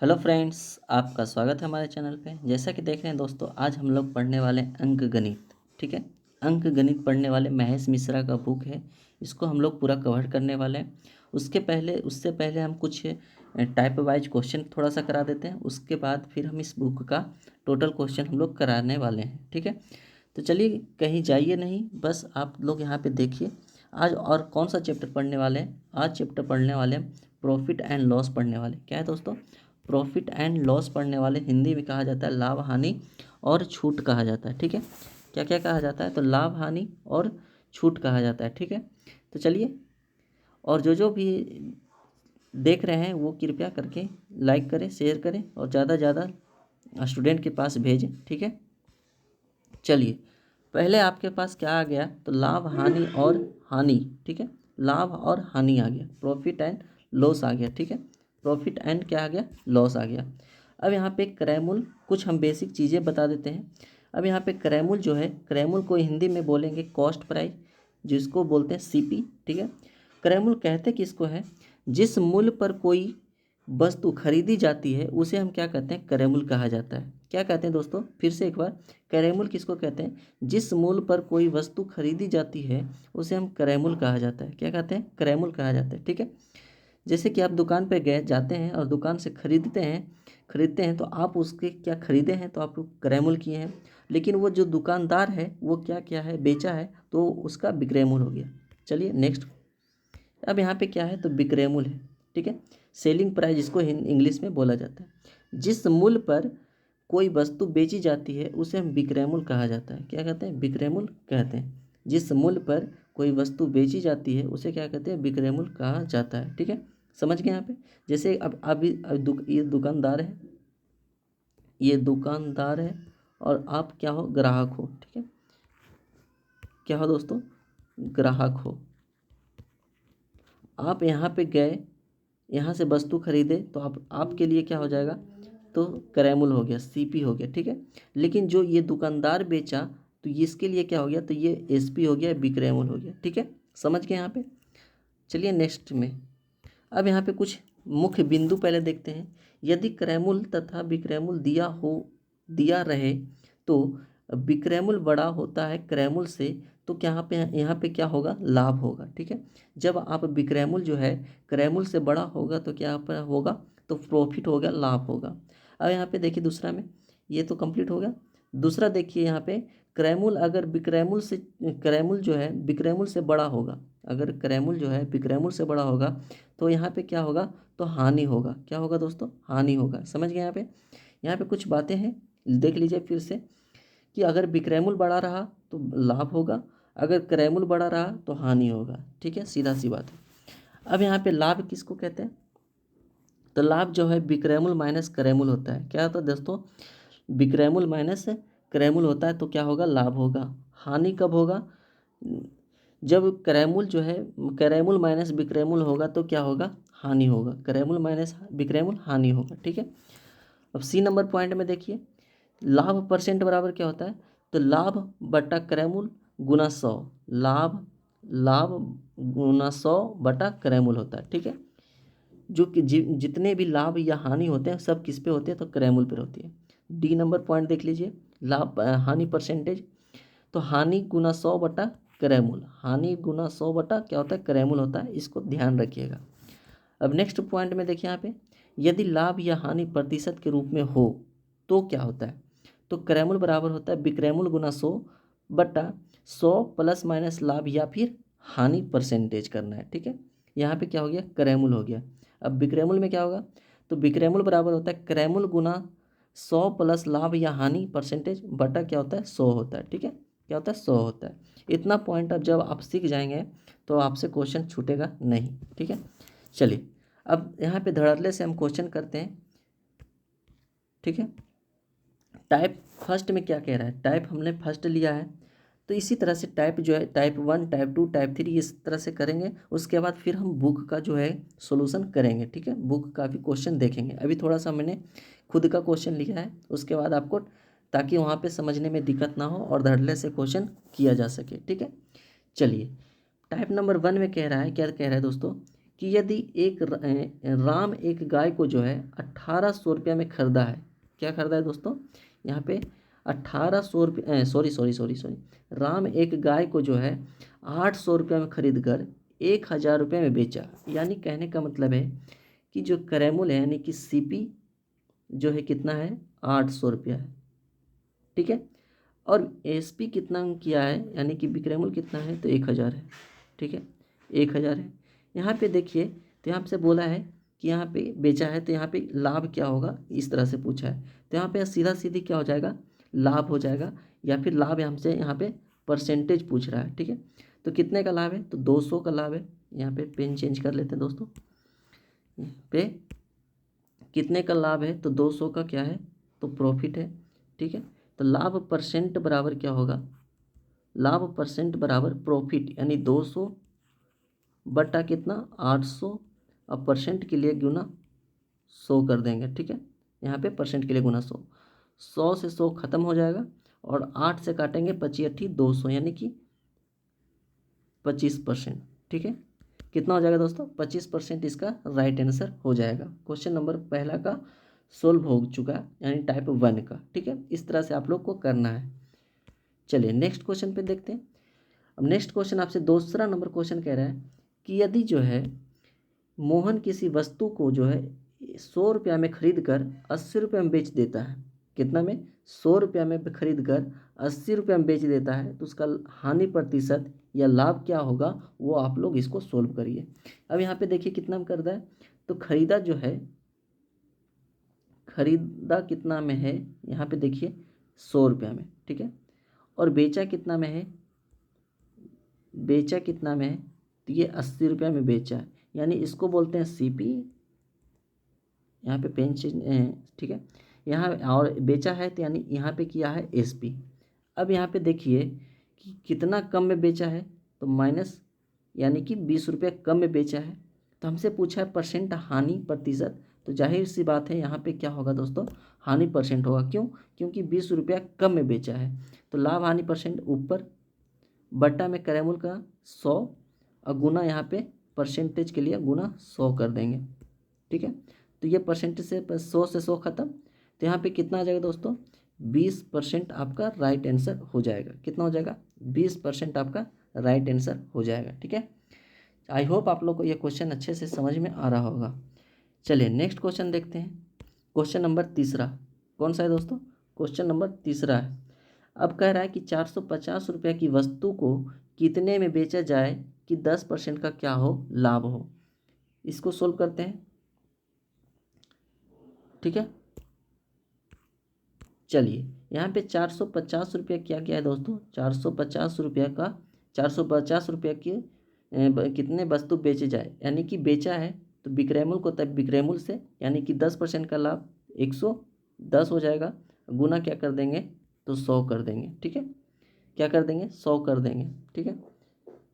Hello friends, आपका स्वागत है हमारे चैनल पे। जैसा कि देख रहे हैं दोस्तों, आज हम लोग पढ़ने वाले हैं अंक गणित। ठीक है, अंक गणित पढ़ने वाले महेश मिश्रा का बुक है, इसको हम लोग पूरा कवर करने वाले हैं। उससे पहले हम कुछ टाइप वाइज क्वेश्चन थोड़ा सा करा देते हैं, उसके बाद फिर हम इस बुक का टोटल क्वेश्चन हम लोग कराने वाले हैं। ठीक है, तो चलिए कहीं जाइए नहीं, बस आप लोग यहाँ पे देखिए। आज और कौन सा चैप्टर पढ़ने वाले हैं? आज चैप्टर पढ़ने वाले हैं प्रॉफिट एंड लॉस पढ़ने वाले। क्या है दोस्तों? प्रॉफिट एंड लॉस पढ़ने वाले। हिंदी में कहा जाता है लाभ हानि और छूट कहा जाता है। ठीक है, क्या क्या कहा जाता है? तो लाभ हानि और छूट कहा जाता है। ठीक है, तो चलिए, और जो भी देख रहे हैं वो कृपया करके लाइक करें, शेयर करें और ज़्यादा ज़्यादा स्टूडेंट के पास भेजें। ठीक है, चलिए, पहले आपके पास क्या आ गया? तो लाभ हानि और हानि। ठीक है, लाभ और हानि आ गया, प्रॉफिट एंड लॉस आ गया। ठीक है, प्रॉफिट एंड क्या आ गया? लॉस आ गया। अब यहाँ पे क्रयमूल, कुछ हम बेसिक चीज़ें बता देते हैं। अब यहाँ पे क्रयमूल जो है, क्रयमूल को हिंदी में बोलेंगे कॉस्ट प्राइस, जिसको बोलते हैं सीपी। ठीक है, क्रयमूल कहते किसको है? जिस मूल्य पर कोई वस्तु खरीदी जाती है उसे हम क्या कहते हैं? क्रयमूल कहा जाता है। क्या कहते हैं दोस्तों? फिर से एक बार, क्रयमूल किसको कहते हैं? जिस मूल्य पर कोई वस्तु खरीदी जाती है उसे हम क्रयमूल कहा जाता है। क्या कहते हैं? क्रयमूल कहा जाता है। ठीक है, जैसे कि आप दुकान पे गए जाते हैं और दुकान से खरीदते हैं तो आप उसके क्या खरीदे हैं? तो आप क्रयमूल किए हैं। लेकिन वो जो दुकानदार है वो क्या क्या है? बेचा है, तो उसका विक्रयमूल हो गया। चलिए नेक्स्ट, अब यहाँ पे क्या है? तो विक्रयमूल है। ठीक है, सेलिंग प्राइस जिसको इंग्लिश में बोला जाता है। जिस मूल्य पर कोई वस्तु बेची जाती है उसे हम विक्रयमूल्य कहा जाता है। क्या कहते हैं? विक्रयमूल्य कहते हैं। जिस मूल्य पर कोई वस्तु बेची जाती है उसे क्या कहते हैं? विक्रयमूल्य कहा जाता है। ठीक है, समझ गए यहाँ पे? जैसे अब अभी ये दुकानदार है, ये दुकानदार है और आप क्या हो? ग्राहक हो। ठीक है, क्या हो दोस्तों? ग्राहक हो। आप यहाँ पे गए, यहाँ से वस्तु खरीदे, तो आप आपके लिए क्या हो जाएगा? तो क्रयमूल हो गया, सीपी हो गया। ठीक है, लेकिन जो ये दुकानदार बेचा तो इसके लिए क्या हो गया? तो ये एसपी हो गया, विक्रयमूल हो गया। ठीक है, समझ गए यहाँ पे? चलिए नेक्स्ट में, अब यहाँ पे कुछ मुख्य बिंदु पहले देखते हैं। यदि क्रयमूल तथा विक्रयमूल दिया रहे तो विक्रयमूल बड़ा होता है क्रयमूल से, तो क्या यहाँ पे क्या होगा? लाभ होगा। ठीक है, जब आप विक्रयमूल जो है क्रयमूल से बड़ा होगा तो क्या पर होगा? तो प्रॉफिट होगा, लाभ होगा। अब यहाँ पे देखिए दूसरा में, ये तो कंप्लीट हो गया। दूसरा देखिए यहाँ पे, क्रयमूल अगर क्रयमूल जो है विक्रयमूल से बड़ा होगा, अगर क्रयमूल जो है विक्रयमूल से बड़ा होगा तो यहाँ पे क्या होगा? तो हानि होगा। क्या होगा दोस्तों? हानि होगा। समझ गए यहाँ पे? यहाँ पे कुछ बातें हैं, देख लीजिए फिर से, कि अगर विक्रयमूल बड़ा रहा तो लाभ होगा, अगर क्रयमूल बड़ा रहा तो हानि होगा। ठीक है, सीधा सी बात है। अब यहाँ पे लाभ किसको कहते हैं? तो लाभ जो है विक्रयमूल माइनस क्रयमूल होता है। क्या होता है दोस्तों? विक्रयमूल माइनस क्रयमूल होता है तो क्या होगा? लाभ होगा। हानि कब होगा? जब क्रयमूल जो है, क्रयमूल माइनस विक्रयमूल होगा तो क्या होगा? हानि होगा। क्रयमूल माइनस विक्रयमूल हानि होगा। ठीक है, अब सी नंबर पॉइंट में देखिए, लाभ परसेंट बराबर क्या होता है? तो लाभ बटा क्रयमूल गुना 100। लाभ लाभ गुना 100 बटा क्रयमूल होता है। ठीक है, जो कि जितने भी लाभ या हानि होते हैं सब किस पे होते हैं? तो क्रयमूल पर होती है। डी नंबर पॉइंट देख लीजिए, लाभ हानि परसेंटेज, तो हानि गुना 100 बटा क्रयमूल, हानि गुना 100 बटा क्या होता है? क्रयमूल होता है। इसको ध्यान रखिएगा। अब नेक्स्ट पॉइंट में देखिए यहाँ पे, यदि लाभ या हानि प्रतिशत के रूप में हो तो क्या होता है? तो क्रयमूल बराबर होता है विक्रयमूल गुना 100 बटा 100 प्लस माइनस लाभ या फिर हानि परसेंटेज करना है। ठीक है, यहाँ पे क्या हो गया? क्रयमूल हो गया। अब विक्रयमूल में क्या होगा? तो विक्रयमूल बराबर होता है क्रयमूल गुना 100 प्लस लाभ या हानि परसेंटेज बटा क्या होता है? 100 होता है। ठीक है, क्या होता है? 100 होता है। इतना पॉइंट अब जब आप सीख जाएंगे तो आपसे क्वेश्चन छूटेगा नहीं। ठीक है, चलिए, अब यहाँ पे धड़ल्ले से हम क्वेश्चन करते हैं। ठीक है, टाइप फर्स्ट में क्या कह रहा है? टाइप हमने फर्स्ट लिया है, तो इसी तरह से टाइप जो है टाइप 1, टाइप 2, टाइप 3 इस तरह से करेंगे। उसके बाद फिर हम बुक का जो है सॉल्यूशन करेंगे। ठीक है, बुक का भी क्वेश्चन देखेंगे। अभी थोड़ा सा मैंने खुद का क्वेश्चन लिया है, उसके बाद आपको, ताकि वहाँ पे समझने में दिक्कत ना हो और धड़ल्ले से क्वेश्चन किया जा सके। ठीक है, चलिए, टाइप नंबर 1 में कह रहा है, क्या कह रहा है दोस्तों? कि यदि राम एक गाय को जो है 1800 रुपया में खरीदा है। क्या खरीदा है दोस्तों, यहाँ पे 1800 रुपये, सॉरी, राम एक गाय को जो है 800 रुपया में खरीद कर 1000 रुपये में बेचा। यानी कहने का मतलब है कि जो क्रयमूल्य है यानी कि सीपी जो है कितना है, 800 रुपया है। ठीक है, और एसपी कितना किया है यानी कि विक्रय मूल्य कितना है, तो 1000 है। ठीक है, 1000 है। यहाँ पे देखिए, तो यहाँ से बोला है कि यहाँ पे बेचा है, तो यहाँ पे लाभ क्या होगा, इस तरह से पूछा है। तो यहाँ पे सीधा सीधी क्या हो जाएगा, लाभ हो जाएगा, या फिर लाभ हमसे यहाँ पे परसेंटेज पूछ रहा है। ठीक है, तो कितने का लाभ है, तो 200 का लाभ है। यहाँ पे पेन चेंज कर लेते हैं दोस्तों, पे कितने का लाभ है, तो 200 का क्या है, तो प्रॉफिट है। ठीक है, तो लाभ परसेंट बराबर क्या होगा, लाभ परसेंट बराबर प्रॉफिट, यानी 200 बटा कितना, 800, अब परसेंट के लिए गुना 100 कर देंगे। ठीक है, यहाँ पे परसेंट के लिए गुना 100, 100 से 100 खत्म हो जाएगा, और 8 से काटेंगे 25 × 200 यानी कि 25%। ठीक है, कितना हो जाएगा दोस्तों, 25% इसका राइट आंसर हो जाएगा। क्वेश्चन नंबर पहला का सोल्व हो चुका है, यानी टाइप 1 का। ठीक है, इस तरह से आप लोग को करना है। चलिए नेक्स्ट क्वेश्चन पे देखते हैं। अब नेक्स्ट क्वेश्चन आपसे दूसरा नंबर क्वेश्चन कह रहा है कि यदि जो है मोहन किसी वस्तु को जो है 100 रुपया में खरीद कर 80 रुपये में बेच देता है। कितना में, 100 रुपया में खरीद कर 80 रुपये में बेच देता है, तो उसका हानि प्रतिशत या लाभ क्या होगा, वो आप लोग इसको सोल्व करिए। अब यहाँ पे देखिए कितना में कर रहा है, तो खरीदा जो है, खरीदा कितना में है, यहाँ पे देखिए 100 रुपया में। ठीक है, और बेचा कितना में है, बेचा कितना में है, तो ये 80 रुपया में बेचा है, यानी इसको बोलते हैं सीपी। यहाँ पे पेंशन, ठीक है, यहाँ और बेचा है, तो यानी यहाँ पे किया है एसपी। अब यहाँ पे देखिए कि कितना कम में बेचा है, तो माइनस, यानी कि 20 रुपया कम में बेचा है। तो हमसे पूछा है परसेंट, हानि प्रतिशत, तो जाहिर सी बात है यहाँ पे क्या होगा दोस्तों, हानि परसेंट होगा। क्यों, क्योंकि 20 रुपया कम में बेचा है। तो लाभ हानि परसेंट ऊपर, बट्टा में क्रयमूल्य का 100, और गुना यहाँ पे परसेंटेज के लिए गुना 100 कर देंगे। ठीक है, तो ये परसेंटेज से 100 से 100 खत्म, तो यहाँ पे कितना आ जाएगा दोस्तों, 20% आपका राइट आंसर हो जाएगा। कितना हो जाएगा, 20% आपका राइट आंसर हो जाएगा। ठीक है, आई होप आप लोग को ये क्वेश्चन अच्छे से समझ में आ रहा होगा। चलिए नेक्स्ट क्वेश्चन देखते हैं। क्वेश्चन नंबर तीसरा कौन सा है दोस्तों, क्वेश्चन नंबर तीसरा है। अब कह रहा है कि 450 रुपये की वस्तु को कितने में बेचा जाए कि 10% का क्या हो, लाभ हो। इसको सोल्व करते हैं। ठीक है, चलिए यहाँ पे 450 रुपया क्या क्या है दोस्तों, 450 रुपया का, 450 रुपया के कितने वस्तु बेचे जाए, यानी कि बेचा है, तो विक्रय मूल्य को तब विक्रय मूल्य से, यानी कि 10% का लाभ 110 हो जाएगा, गुना क्या कर देंगे, तो 100 कर देंगे। ठीक है, क्या कर देंगे, 100 कर देंगे। ठीक है,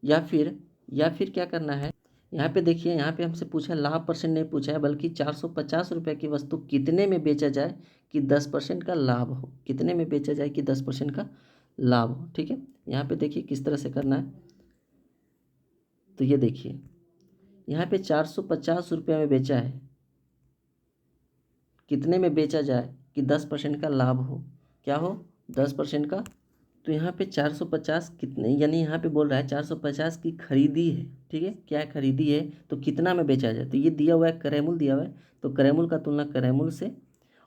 या फिर क्या करना है, यहाँ पे देखिए, यहाँ पे हमसे पूछा है लाभ परसेंट नहीं पूछा है, बल्कि 450 रुपये की वस्तु कितने में बेचा जाए कि 10% का लाभ हो, कितने में बेचा जाए कि 10% का लाभ हो। ठीक है, यहाँ पे देखिए किस तरह से करना है, तो ये देखिए यहाँ पे 450 रुपये में बेचा है, कितने में बेचा जाए कि 10% का लाभ हो, क्या हो, 10% का। तो यहाँ पे 450 कितने, यानी यहाँ पे बोल रहा है 450 की खरीदी है। ठीक है, क्या है, खरीदी है, तो कितना में बेचा जाए, तो ये दिया हुआ है क्रय मूल्य दिया हुआ है, तो क्रय मूल्य का तुलना क्रय मूल्य से,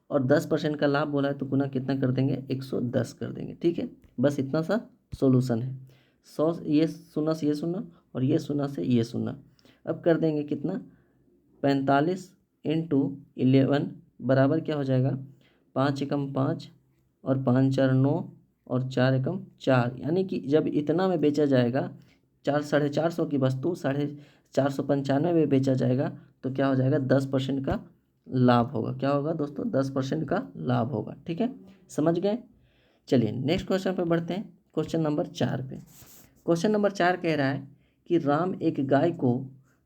और 10% का लाभ बोला है, तो गुना कितना कर देंगे, 110 कर देंगे। ठीक है, बस इतना सा सॉल्यूशन है। 100 ये शून्य से ये शून्य, और ये शून्य से ये शून्य, अब कर देंगे कितना, 45 × 11 बराबर क्या हो जाएगा, 5 एकम 5, और 5 4 9, और 4 एकम 4, यानी कि जब इतना में बेचा जाएगा, 450 की वस्तु 495 में बेचा जाएगा, तो क्या हो जाएगा, 10% का लाभ होगा। क्या होगा दोस्तों, 10% का लाभ होगा। ठीक है, समझ गए। चलिए नेक्स्ट क्वेश्चन पे बढ़ते हैं, क्वेश्चन नंबर 4 पे। क्वेश्चन नंबर 4 कह रहा है कि राम एक गाय को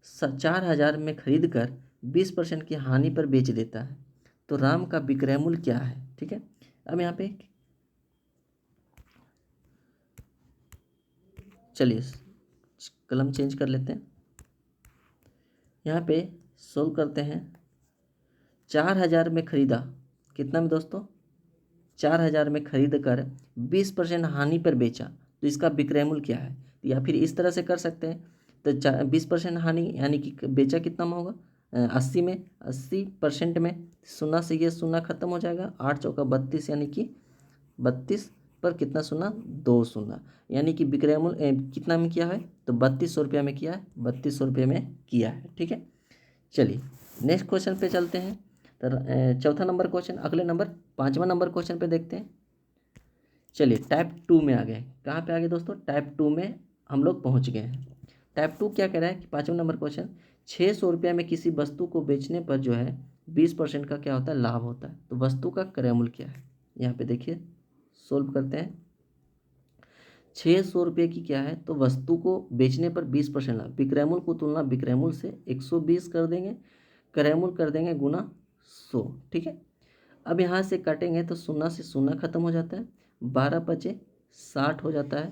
4000 में खरीद कर 20% की हानि पर बेच देता है, तो राम का विक्रय मूल्य क्या है। ठीक है, अब यहाँ पे चलिए कलम चेंज कर लेते हैं। यहाँ पे सोल्व करते हैं। 4,000 में खरीदा, कितना में दोस्तों, 4,000 में खरीद कर 20% हानि पर बेचा, तो इसका विक्रय मूल्य क्या है। या फिर इस तरह से कर सकते हैं, तो 20% हानि यानी कि बेचा कितना में होगा, 80 में, 80% में शून्य से ये शून्य खत्म हो जाएगा, 8 चौका 32 यानी कि 32 पर कितना शून्य, 2 शून्य, यानी कि विक्रय मूल्य कितना में किया है, तो 3200 में किया है, 3200 में किया है। ठीक है, चलिए नेक्स्ट क्वेश्चन पे चलते हैं। तो चौथा नंबर क्वेश्चन, अगले नंबर 5वां नंबर क्वेश्चन पे देखते हैं। चलिए टाइप 2 में आ गए, कहाँ पे आ गए दोस्तों, टाइप 2 में हम लोग पहुँच गए हैं। टाइप 2 क्या कह रहा है कि 5वां नंबर क्वेश्चन, 600 में किसी वस्तु को बेचने पर जो है 20% का क्या होता है, लाभ होता है, तो वस्तु का क्रय मूल्य क्या है। यहाँ पे देखिए सोल्व करते हैं। 600 की क्या है, तो वस्तु को बेचने पर 20% लाभ, विक्रय मूल्य को तुलना विक्रय मूल्य से 120 कर देंगे, क्रय मूल्य कर देंगे गुना 100। ठीक है, अब यहाँ से काटेंगे तो शून्य से शून्य खत्म हो जाता है, 12 पचे 60 हो जाता है,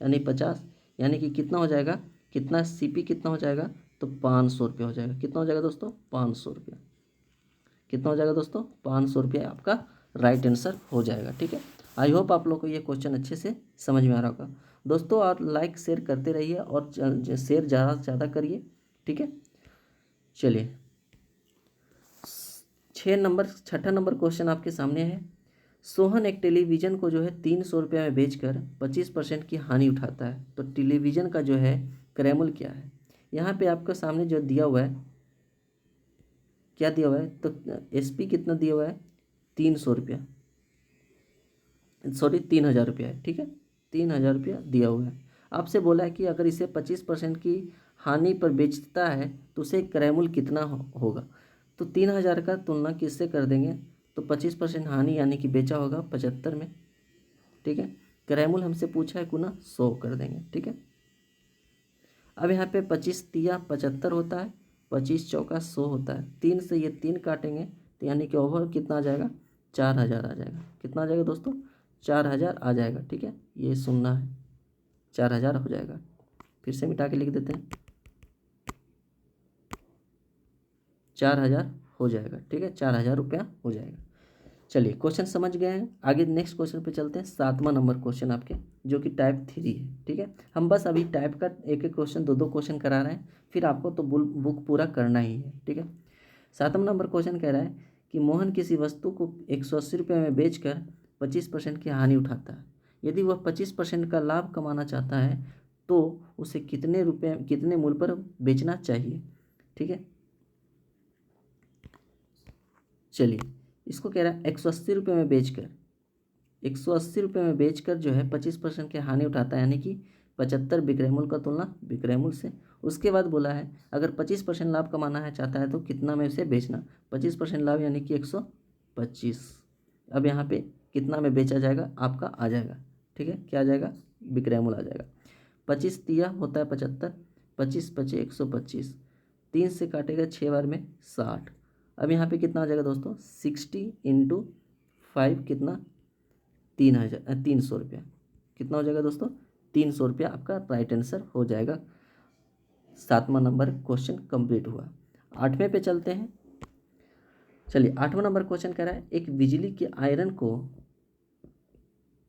यानी 50, यानी कि कितना हो जाएगा, कितना सीपी कितना हो जाएगा, तो 500 रुपये हो जाएगा। कितना हो जाएगा दोस्तों, 500 रुपये। कितना हो जाएगा दोस्तों, 500 रुपये आपका राइट आंसर हो जाएगा। ठीक है, आई होप आप लोग को ये क्वेश्चन अच्छे से समझ में आ रहा होगा दोस्तों। और लाइक शेयर करते रहिए और शेयर ज़्यादा से ज़्यादा करिए। ठीक है, चलिए 6ठा नंबर क्वेश्चन आपके सामने है। सोहन एक टेलीविज़न को जो है 300 रुपये में बेचकर 25% की हानि उठाता है, तो टेलीविज़न का जो है क्रय मूल्य क्या है। यहाँ पे आपके सामने जो दिया हुआ है, क्या दिया हुआ है, तो एसपी कितना दिया हुआ है, 300 रुपया, सॉरी 3,000 रुपया है। ठीक है, 3,000 रुपया दिया हुआ है। आपसे बोला है कि अगर इसे 25% की हानि पर बेचता है तो उसे क्रय मूल्य कितना होगा। तो 3,000 का तुलना किससे कर देंगे, तो 25% हानि यानी कि बेचा होगा 75 में। ठीक है, क्रय मूल्य हमसे पूछा है गुना 100 कर देंगे। ठीक है, अब यहाँ पे 25 तिया 75 होता है, 25 चौका 100 होता है, 3 से ये 3 काटेंगे तो यानी कि ओवर कितना आ जाएगा, 4,000 आ जाएगा। कितना आ जाएगा दोस्तों, 4,000 आ जाएगा। ठीक है, ये सुनना है, 4,000 हो जाएगा। फिर से मिटा के लिख देते हैं, 4,000 हो जाएगा। ठीक है, 4,000 रुपया हो जाएगा। चलिए क्वेश्चन समझ गए हैं, आगे नेक्स्ट क्वेश्चन पे चलते हैं। 7वां नंबर क्वेश्चन आपके, जो कि टाइप 3 है। ठीक है, हम बस अभी टाइप का एक एक क्वेश्चन, दो क्वेश्चन करा रहे हैं, फिर आपको तो बुक पूरा करना ही है। ठीक है, 7वां नंबर क्वेश्चन कह रहा है कि मोहन किसी वस्तु को 180 रुपये में बेचकर 25% की हानि उठाता है। यदि वह 25% का लाभ कमाना चाहता है तो उसे कितने मूल्य पर बेचना चाहिए। ठीक है, चलिए इसको कह रहा है 180 रुपये में बेचकर, 180 रुपये में बेचकर जो है 25% की हानि उठाता है, यानी कि 75 विक्रय मूल्य का तुलना विक्रय मूल्य से। उसके बाद बोला है अगर 25% लाभ कमाना है चाहता है तो कितना में उसे बेचना, 25% लाभ यानी कि 125। अब यहाँ पे कितना में बेचा जाएगा आपका आ जाएगा। ठीक है, क्या आ जाएगा, विक्रय मूल्य आ जाएगा। 25 तिया होता है 75, 25 पचे 125, 3 से काटेगा 6 बार में 60। अब यहाँ पे कितना आ जाएगा दोस्तों, 60 इंटू 5 कितना, 300 रुपया। कितना हो जाएगा दोस्तों, 300 रुपया आपका राइट आंसर हो जाएगा। 7वां नंबर क्वेश्चन कंप्लीट हुआ। 8वें पे चलते हैं। चलिए 8वां नंबर क्वेश्चन कह रहा है एक बिजली के आयरन को,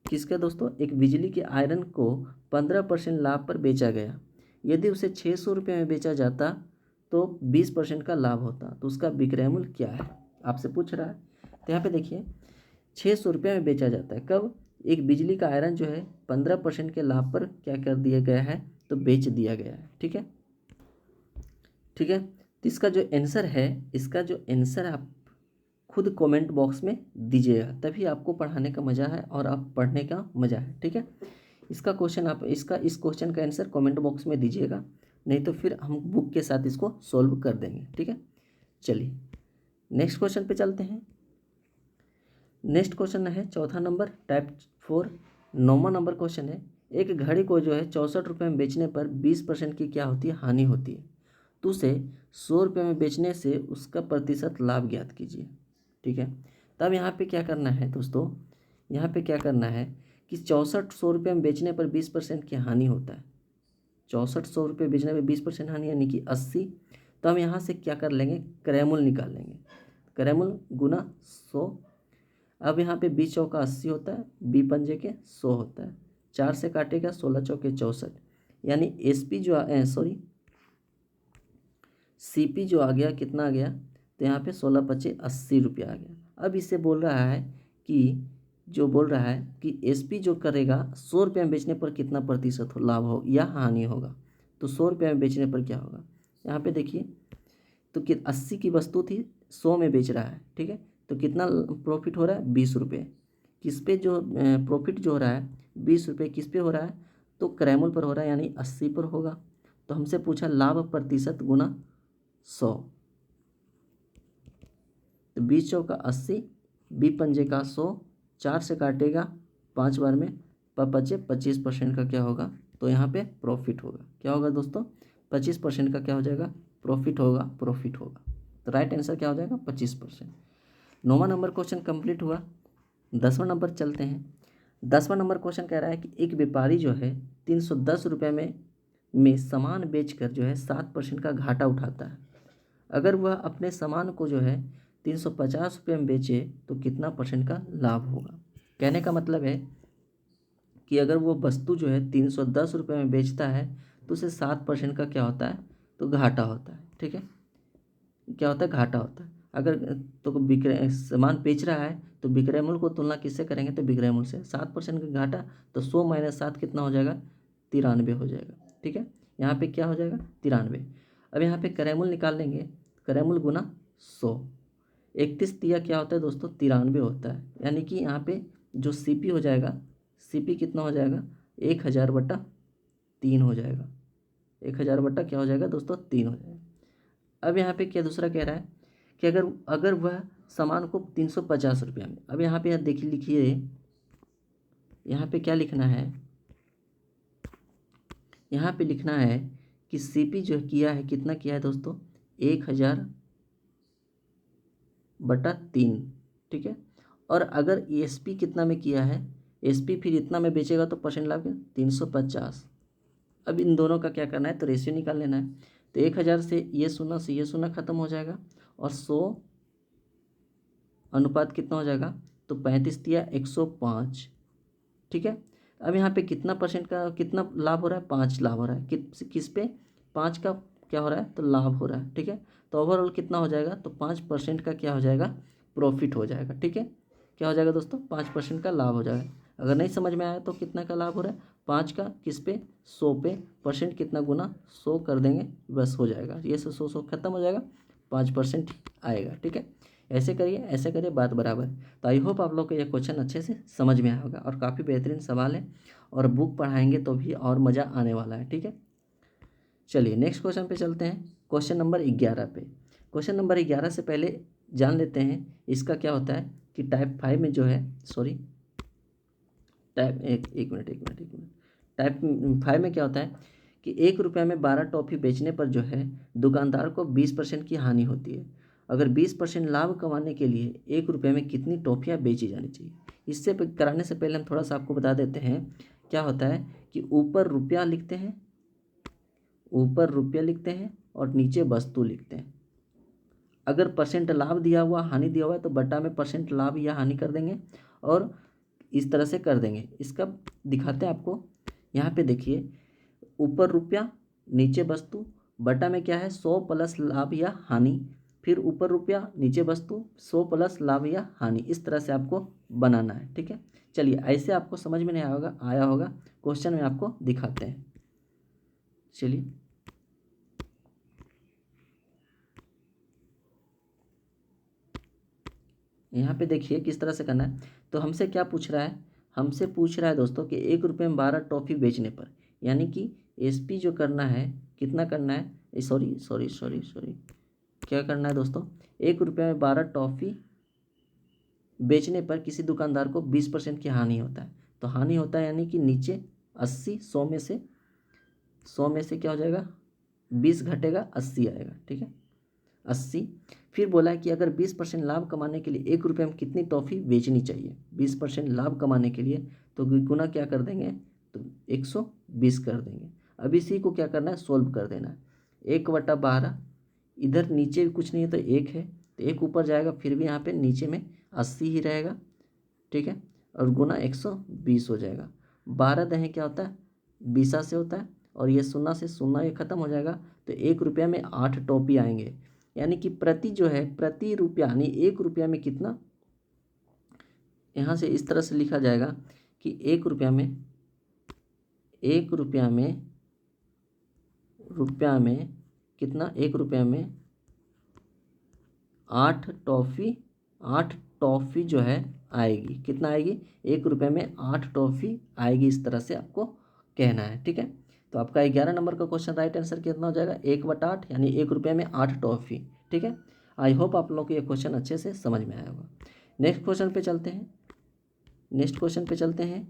किसका दोस्तों, एक बिजली के आयरन को 15% लाभ पर बेचा गया। यदि उसे 600 रुपये में बेचा जाता तो 20% का लाभ होता, तो उसका विक्रय मूल्य क्या है, आपसे पूछ रहा है। तो यहाँ पे देखिए 600 रुपये में बेचा जाता है, कब, एक बिजली का आयरन जो है 15% के लाभ पर क्या कर दिया गया है, तो बेच दिया गया है। ठीक है, ठीक है, तो इसका जो आंसर है, इसका जो आंसर आप खुद कमेंट बॉक्स में दीजिएगा, तभी आपको पढ़ाने का मज़ा है और आप पढ़ने का मज़ा है। ठीक है, इसका क्वेश्चन आप इस क्वेश्चन का आंसर कमेंट बॉक्स में दीजिएगा, नहीं तो फिर हम बुक के साथ इसको सॉल्व कर देंगे। ठीक है, चलिए नेक्स्ट क्वेश्चन पे चलते हैं। नेक्स्ट क्वेश्चन है चौथा नंबर टाइप 4, 9वां नंबर क्वेश्चन है। एक घड़ी को जो है 64 रुपये में बेचने पर 20% की क्या होती है, हानि होती है, तो उसे 100 रुपये में बेचने से उसका प्रतिशत लाभ ज्ञात कीजिए। ठीक है, तब यहाँ पे क्या करना है दोस्तों, यहाँ पे क्या करना है कि 6400 रुपये में बेचने पर 20% की हानि होता है। 6400 रुपये बेचने पर 20% हानि यानी कि 80, तो हम यहाँ से क्या कर लेंगे, क्रयमूल निकाल लेंगे। क्रयमूल गुना 100। अब यहाँ पे 20 चौका 80 होता है, 20 पंजे के 100 होता है, 4 से काटेगा 16 चौके 64, यानी एसपी जो सीपी जो आ गया कितना आ गया, तो यहाँ पे 16 पचे 80 रुपया आ गया। अब इससे बोल रहा है कि एसपी जो करेगा 100 रुपये में बेचने पर कितना प्रतिशत लाभ हो या हानि होगा। तो 100 रुपये में बेचने पर क्या होगा, यहाँ पे देखिए, तो कि 80 की वस्तु थी, 100 में बेच रहा है, ठीक है, तो कितना प्रॉफिट हो रहा है, 20 रुपये। किस पे जो प्रॉफिट जो हो रहा है 20 रुपये, किस पे हो रहा है, तो क्रयमूल पर हो रहा है, यानी 80 पर होगा। तो हमसे पूछा लाभ प्रतिशत गुना 100, तो 20 चौका 80, 20 पंजे का 100, 4 से काटेगा 5 बार में, बचे 25% का क्या होगा, तो यहाँ पे प्रॉफिट होगा। क्या होगा दोस्तों, 25% का क्या हो जाएगा, प्रॉफिट होगा। तो राइट आंसर क्या हो जाएगा, 25%। 9वां नंबर क्वेश्चन कंप्लीट हुआ। 10वां नंबर चलते हैं। 10वां नंबर क्वेश्चन कह रहा है कि एक व्यापारी जो है 310 रुपये में सामान बेचकर जो है 7% का घाटा उठाता है। अगर वह अपने सामान को जो है 350 रुपये में बेचे तो कितना परसेंट का लाभ होगा। कहने का मतलब है कि अगर वो वस्तु जो है 310 रुपये में बेचता है तो उसे 7% का क्या होता है, तो घाटा होता है, ठीक है, क्या होता है, घाटा होता है। अगर तो विक्रय सामान बेच रहा है तो विक्रय मूल्य को तुलना किससे करेंगे, तो विक्रय मूल्य से। 7% का घाटा, तो 100 माइनस 7 कितना हो जाएगा, 93 हो जाएगा, ठीक है। यहाँ पे क्या हो जाएगा, 93। अब यहाँ पे क्रय मूल्य निकाल लेंगे, क्रय मूल्य गुना 100, 31 तिया क्या होता है दोस्तों, 93 होता है, यानी कि यहाँ पे जो सीपी हो जाएगा, सीपी कितना हो जाएगा, 1000/3 हो जाएगा, 1000 क्या हो जाएगा दोस्तों, 3 हो जाएगा। अब यहाँ पे क्या दूसरा कह रहा है कि अगर वह सामान को 350 रुपया में, अब यहाँ पे देखिए, लिखिए यहाँ पे क्या लिखना है, यहाँ पे लिखना है कि सीपी जो किया है, कितना किया है दोस्तों, 1000/3, ठीक है। और अगर एसपी कितना में किया है, एसपी फिर इतना में बेचेगा तो परसेंट लाभ 350। अब इन दोनों का क्या करना है, तो रेशियो निकाल लेना है। तो 1000 से ये शून्य खत्म हो जाएगा, और 100 अनुपात कितना हो जाएगा, तो 35 तिया 105, ठीक है। अब यहाँ पे कितना परसेंट का कितना लाभ हो रहा है, 5 लाभ हो रहा है, किस पे, 5 का क्या हो रहा है, तो लाभ हो रहा है, ठीक है। तो ओवरऑल कितना हो जाएगा, तो 5% का क्या हो जाएगा, प्रॉफिट हो जाएगा, ठीक है। क्या हो जाएगा दोस्तों, 5% का लाभ हो जाएगा। अगर नहीं समझ में आया तो कितना का लाभ हो रहा है, 5 का किस पे, 100 पे, परसेंट कितना गुना 100 कर देंगे, बस हो जाएगा, ये 100 खत्म हो जाएगा, 5% आएगा, ठीक है। ऐसे करिए, बात बराबर। तो आई होप आप लोग को ये क्वेश्चन अच्छे से समझ में आया होगा, और काफ़ी बेहतरीन सवाल है, और बुक पढ़ाएंगे तो भी और मज़ा आने वाला है, ठीक है। चलिए नेक्स्ट क्वेश्चन पे चलते हैं, क्वेश्चन नंबर 11 पे। क्वेश्चन नंबर 11 से पहले जान लेते हैं इसका क्या होता है कि टाइप 5 में जो है, सॉरी टाइप एक मिनट टाइप 5 में क्या होता है कि 1 रुपये में 12 टॉफ़ी बेचने पर जो है दुकानदार को 20% की हानि होती है। अगर 20% लाभ कमाने के लिए 1 रुपये में कितनी टॉफ़ियाँ बेची जानी चाहिए। इससे कराने से पहले हम थोड़ा सा आपको बता देते हैं क्या होता है कि ऊपर रुपया लिखते हैं और नीचे वस्तु लिखते हैं। अगर परसेंट लाभ दिया हुआ, हानि दिया हुआ है, तो बटा में परसेंट लाभ या हानि कर देंगे, और इस तरह से कर देंगे। इसका दिखाते हैं आपको, यहाँ पे देखिए, ऊपर रुपया नीचे वस्तु, बटा में क्या है 100 प्लस लाभ या हानि, फिर ऊपर रुपया नीचे वस्तु 100 प्लस लाभ या हानि, इस तरह से आपको बनाना है, ठीक है। चलिए ऐसे आपको समझ में नहीं आया होगा, क्वेश्चन में आपको दिखाते हैं। चलिए यहाँ पे देखिए किस तरह से करना है। तो हमसे क्या पूछ रहा है, हमसे पूछ रहा है दोस्तों कि 1 रुपये में 12 टॉफ़ी बेचने पर, यानी कि एसपी जो करना है, कितना करना है, सॉरी क्या करना है दोस्तों, 1 रुपये में 12 टॉफ़ी बेचने पर किसी दुकानदार को 20% की हानि होता है। तो हानि होता है यानी कि नीचे 80, 100 में से क्या हो जाएगा, 20 घटेगा 80 आएगा, ठीक है, 80। फिर बोला है कि अगर 20% लाभ कमाने के लिए 1 रुपये में कितनी टॉफ़ी बेचनी चाहिए। 20% लाभ कमाने के लिए तो गुना क्या कर देंगे, तो 120 कर देंगे। अब इसी को क्या करना है, सोल्व कर देना है। 1/12 इधर नीचे भी कुछ नहीं है तो 1 है, तो 1 ऊपर जाएगा, फिर भी यहाँ पे नीचे में 80 ही रहेगा, ठीक है, और गुना 120 हो जाएगा। 12 दहें क्या होता है, 20 से होता है, और ये 0 से 0 ये ख़त्म हो जाएगा, तो 1 रुपया में 8 टॉपी आएंगे। यानी कि प्रति जो है प्रति रुपया, यानी 1 रुपया में कितना, यहाँ से इस तरह से लिखा जाएगा कि 1 रुपया में, 1 रुपया में कितना, 1 रुपया में 8 टॉफ़ी, 8 टॉफ़ी जो है आएगी। कितना आएगी, 1 रुपये में 8 टॉफ़ी आएगी, इस तरह से आपको कहना है, ठीक है। तो आपका 11 नंबर का क्वेश्चन राइट आंसर कितना हो जाएगा, 1/8, यानी 1 रुपये में 8 टॉफ़ी, ठीक है। आई होप आप लोग को ये क्वेश्चन अच्छे से समझ में आया होगा। नेक्स्ट क्वेश्चन पे चलते हैं,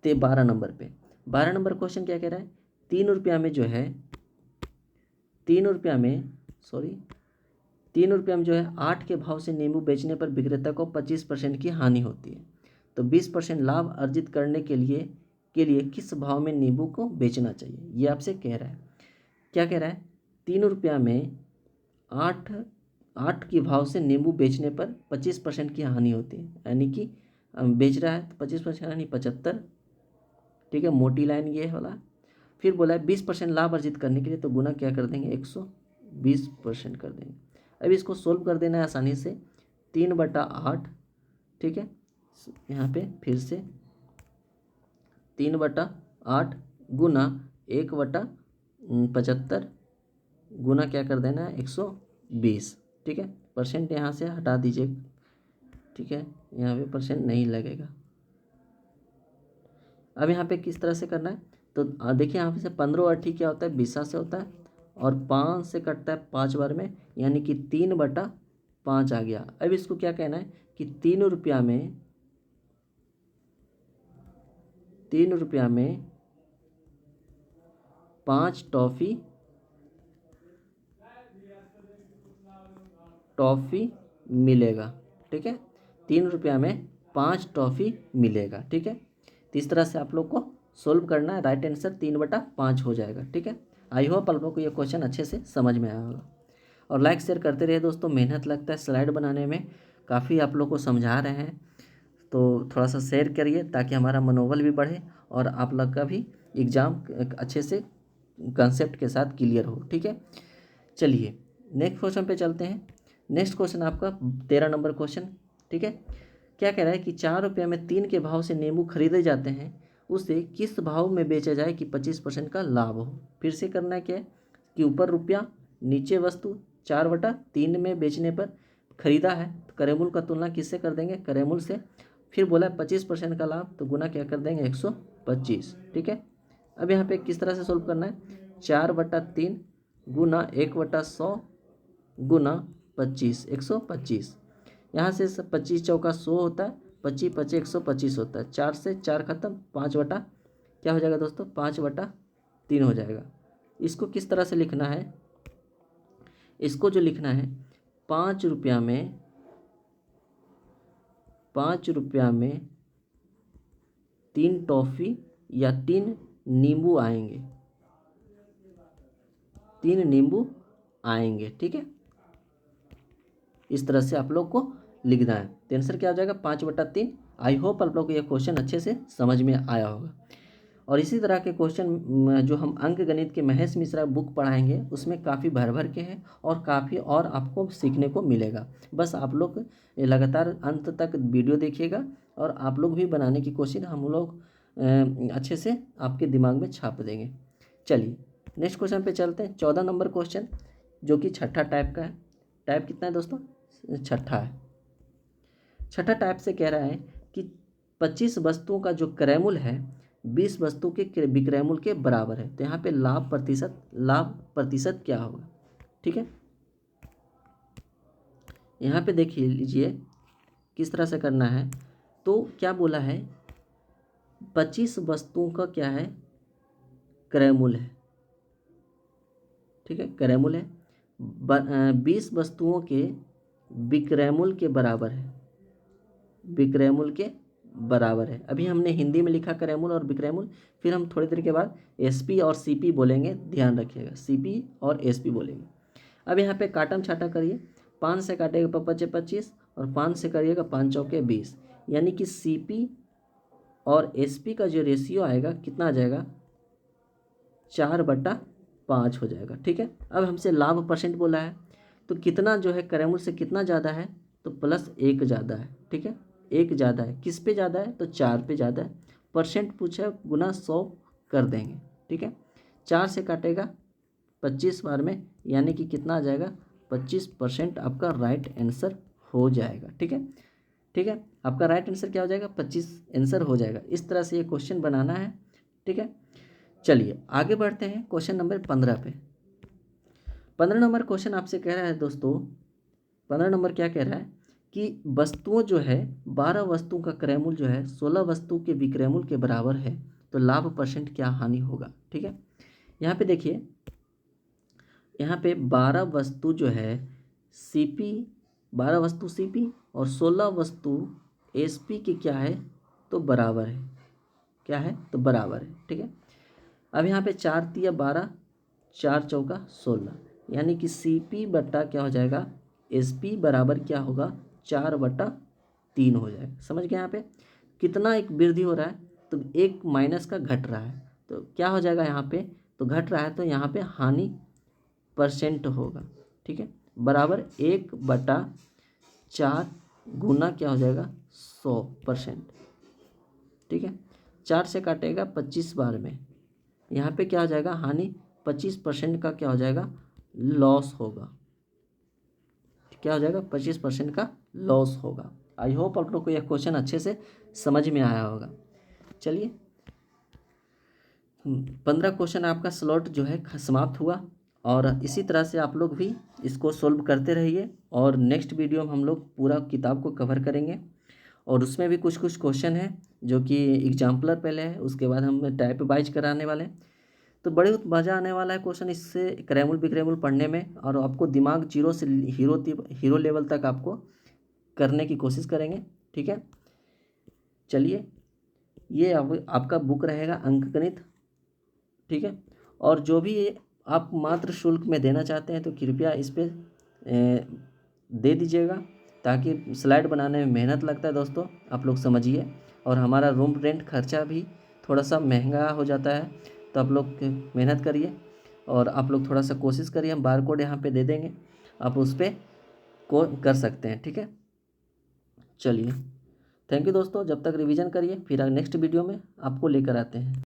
तो 12 नंबर पे। 12 नंबर क्वेश्चन क्या कह रहा है, 3 रुपया में जो है 3 रुपया में जो है 8 के भाव से नींबू बेचने पर विक्रेता को 25% की हानि होती है। तो 20% लाभ अर्जित करने के लिए किस भाव में नींबू को बेचना चाहिए, ये आपसे कह रहा है। क्या कह रहा है, 3 रुपया में 8 के भाव से नींबू बेचने पर 25% की हानि होती है, यानी कि बेच रहा है तो 25% यानी 75, ठीक है, मोटी लाइन ये वाला। फिर बोला है 20% लाभ अर्जित करने के लिए, तो गुना क्या कर देंगे, 120% कर देंगे। अब इसको सोल्व कर देना है आसानी से, 3/8, ठीक है, यहाँ पे फिर से 3/8 गुना 1/75 गुना क्या कर देना है, 120, ठीक है। परसेंट यहाँ से हटा दीजिए, ठीक है, यहाँ पे परसेंट नहीं लगेगा। अब यहाँ पे किस तरह से करना है, तो देखिए यहाँ से 15 और ठीक क्या होता है, 20 से होता है, और 5 से कटता है 5 बार में, यानी कि 3/5 आ गया। अब इसको क्या कहना है कि 3 रुपया में 5 टॉफ़ी मिलेगा, ठीक है, 3 रुपया में 5 टॉफ़ी मिलेगा, ठीक है। तो इस तरह से आप लोग को सोल्व करना है, राइट आंसर 3/5 हो जाएगा, ठीक है। आई होप आप लोग को ये क्वेश्चन अच्छे से समझ में आया होगा, और लाइक शेयर करते रहिए दोस्तों, मेहनत लगता है स्लाइड बनाने में, काफ़ी आप लोग को समझा रहे हैं, तो थोड़ा सा शेयर करिए ताकि हमारा मनोबल भी बढ़े और आप लोग का भी एग्ज़ाम अच्छे से कंसेप्ट के साथ क्लियर हो, ठीक है। चलिए नेक्स्ट क्वेश्चन पे चलते हैं। नेक्स्ट क्वेश्चन आपका 13 नंबर क्वेश्चन, ठीक है। क्या कह रहा है कि 4 रुपये में 3 के भाव से नींबू खरीदे जाते हैं, उसे किस भाव में बेचा जाए कि 25% का लाभ हो। फिर से करना है क्या है कि ऊपर रुपया नीचे वस्तु, 4/3 में बेचने पर खरीदा है, तो करेमूल का तुलना किससे कर देंगे, करेमूल से। फिर बोला 25% का लाभ, तो गुना क्या कर देंगे, 125, ठीक है। अब यहाँ पे किस तरह से सोल्व करना है, 4/3 गुना 1/100 गुना 25, 125। यहाँ से 25 चौका 100 होता है, 25 25 125 होता है, 4 से 4 खत्म, 5 बटा क्या हो जाएगा दोस्तों, 5/3 हो जाएगा। इसको किस तरह से लिखना है, इसको जो लिखना है 5 रुपया में 3 टॉफ़ी या 3 नींबू आएंगे, 3 नींबू आएंगे, ठीक है। इस तरह से आप लोग को लिखना है, तो आंसर क्या हो जाएगा, 5/3। आई होप आप लोग को यह क्वेश्चन अच्छे से समझ में आया होगा। और इसी तरह के क्वेश्चन जो हम अंक गणित के महेश मिश्रा बुक पढ़ाएंगे, उसमें काफ़ी भर भर के हैं और काफ़ी और आपको सीखने को मिलेगा। बस आप लोग लगातार अंत तक वीडियो देखिएगा, और आप लोग भी बनाने की कोशिश हम लोग अच्छे से आपके दिमाग में छाप देंगे। चलिए नेक्स्ट क्वेश्चन पे चलते हैं, 14 नंबर क्वेश्चन, जो कि छठा टाइप का है। टाइप कितना है दोस्तों, छठा है। छठा टाइप से कह रहा है कि 25 वस्तुओं का जो क्रयमूल है 20 वस्तु के विक्रयमूल के बराबर है, तो यहाँ पे लाभ प्रतिशत क्या होगा, ठीक है। यहाँ पे देख लीजिए किस तरह से करना है, तो क्या बोला है, 25 वस्तुओं का क्या है, क्रयमूल है, ठीक है, क्रयमूल है, 20 वस्तुओं के विक्रयमूल के बराबर है, विक्रयमूल के बराबर है। अभी हमने हिंदी में लिखा क्रयमूल और विक्रयमूल, फिर हम थोड़ी देर के बाद एसपी और सीपी बोलेंगे, ध्यान रखिएगा, सीपी और एसपी बोलेंगे। अब यहाँ पे काटम छाटा करिए, 5 से काटेगा 5×5 और 5 से करिएगा 5×4=20, यानी कि CP और SP का जो रेशियो आएगा कितना आ जाएगा, 4/5 हो जाएगा। ठीक है, अब हमसे लाभ परसेंट बोला है, तो कितना जो है कैरेमुल से कितना ज़्यादा है, तो +1 ज़्यादा है। ठीक है, 1 ज़्यादा है, किस पे ज़्यादा है, तो 4 पे ज़्यादा है। परसेंट पूछा है, गुना 100 कर देंगे। ठीक है, 4 से काटेगा 25 बार में, यानी कि कितना आ जाएगा, 25% आपका राइट आंसर हो जाएगा। ठीक है, ठीक है, आपका राइट आंसर क्या हो जाएगा, 25 आंसर हो जाएगा। इस तरह से ये क्वेश्चन बनाना है। ठीक है, चलिए आगे बढ़ते हैं क्वेश्चन नंबर 15 पे। 15 नंबर क्वेश्चन आपसे कह रहा है दोस्तों, 15 नंबर क्या कह रहा है कि वस्तुओं जो है 12 वस्तुओं का क्रयमूल्य जो है 16 वस्तु के विक्रयमूल्य के बराबर है, तो लाभ परसेंट क्या हानि होगा। ठीक है, यहाँ पे देखिए, यहाँ पे 12 वस्तु जो है CP, 12 वस्तु CP और 16 वस्तु SP की क्या है, तो बराबर है। क्या है, तो बराबर है। ठीक है, अब यहाँ पे 4×3=12, 4×4=16, यानी कि CP बट्टा क्या हो जाएगा, SP बराबर क्या होगा, 4/3 हो जाएगा। समझ गए, यहाँ पे कितना एक वृद्धि हो रहा है, तो एक माइनस का घट रहा है, तो क्या हो जाएगा यहाँ पे, तो घट रहा है, तो यहाँ पे हानि परसेंट होगा। ठीक है, बराबर 1/4 गुना क्या हो जाएगा, 100%। ठीक है, 4 से काटेगा 25 बार में, यहाँ पे क्या हो जाएगा, हानि 25% का क्या हो जाएगा, लॉस होगा। क्या हो जाएगा, 25% का लॉस होगा। आई होप आप लोग को यह क्वेश्चन अच्छे से समझ में आया होगा। चलिए 15 क्वेश्चन आपका स्लॉट जो है समाप्त हुआ, और इसी तरह से आप लोग भी इसको सोल्व करते रहिए, और नेक्स्ट वीडियो में हम लोग पूरा किताब को कवर करेंगे, और उसमें भी कुछ कुछ क्वेश्चन है जो कि एग्जाम्पलर पहले है, उसके बाद हम टाइप वाइज कराने वाले हैं। तो बड़े मज़ा आने वाला है क्वेश्चन इससे क्रैमुल बिक्रैमुल पढ़ने में, और आपको दिमाग जीरो से हीरो लेवल तक आपको करने की कोशिश करेंगे। ठीक है, चलिए ये आपका बुक रहेगा अंकगणित। ठीक है, और जो भी आप मात्र शुल्क में देना चाहते हैं तो कृपया इस पर दे दीजिएगा, ताकि स्लाइड बनाने में मेहनत लगता है दोस्तों, आप लोग समझिए, और हमारा रूम रेंट खर्चा भी थोड़ा सा महंगा हो जाता है, तो आप लोग मेहनत करिए, और आप लोग थोड़ा सा कोशिश करिए, हम बार कोड यहाँ पे दे देंगे, आप उस पर को कर सकते हैं। ठीक है, चलिए थैंक यू दोस्तों, जब तक रिवीजन करिए, फिर नेक्स्ट वीडियो में आपको लेकर आते हैं।